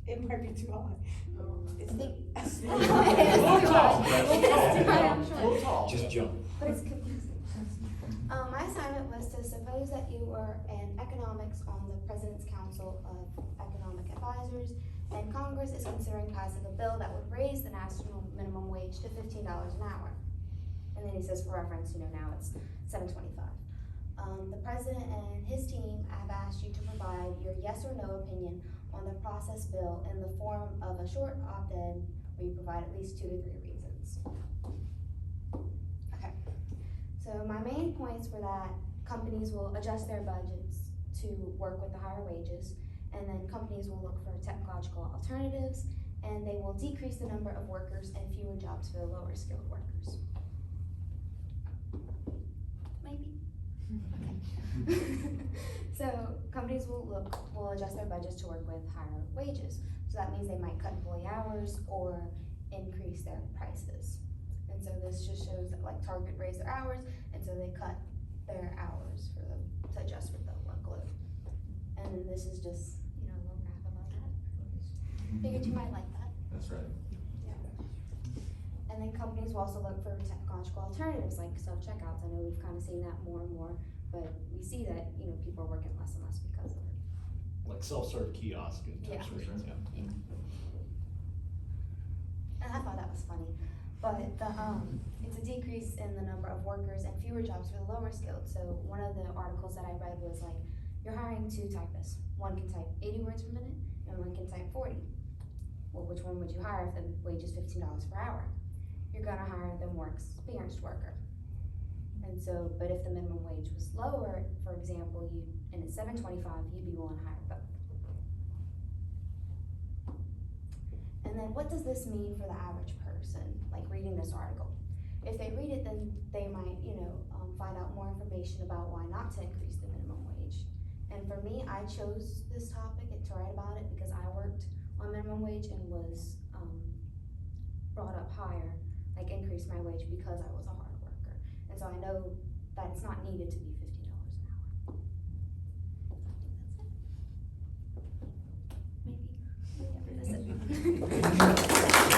It might be too high. It's I think. We'll talk. Just jump. But it's confusing. My assignment was to suppose that you were an economics on the President's Council of Economic Advisors, and Congress is considering passing a bill that would raise the national minimum wage to $15 an hour. And then he says, for reference, now it's $7.25. The president and his team have asked you to provide your yes or no opinion on the process bill in the form of a short op-ed where you provide at least 2 to 3 reasons. Okay, so my main points were that companies will adjust their budgets to work with the higher wages, and then companies will look for technological alternatives, and they will decrease the number of workers and fewer jobs for the lower skilled workers. Maybe. Okay. So companies will adjust their budgets to work with higher wages. So that means they might cut employee hours or increase their prices. And so this just shows that like Target raised their hours, and so they cut their hours for them to adjust for the workload. And then this is just, a little graph about that. Figured you might like that. That's right. Yeah. And then companies will also look for technological alternatives like self-checkouts. I know we've kind of seen that more and more, but we see that, people are working less and less because of it. Like self-serve kiosk and Yeah. type screens, yeah. And I thought that was funny. But it's a decrease in the number of workers and fewer jobs for the lower skilled. So one of the articles that I read was like, you're hiring 2 typists. One can type 80 words per minute and one can type 40. Well, which one would you hire if the wage is $15 per hour? You're gonna hire the more experienced worker. And so, but if the minimum wage was lower, for example, and it's $7.25, you'd be willing to hire both. And then what does this mean for the average person, like reading this article? If they read it, then they might, find out more information about why not to increase the minimum wage. And for me, I chose this topic and to write about it because I worked on minimum wage and was brought up higher, like increased my wage because I was a hard worker. And so I know that it's not needed to be $15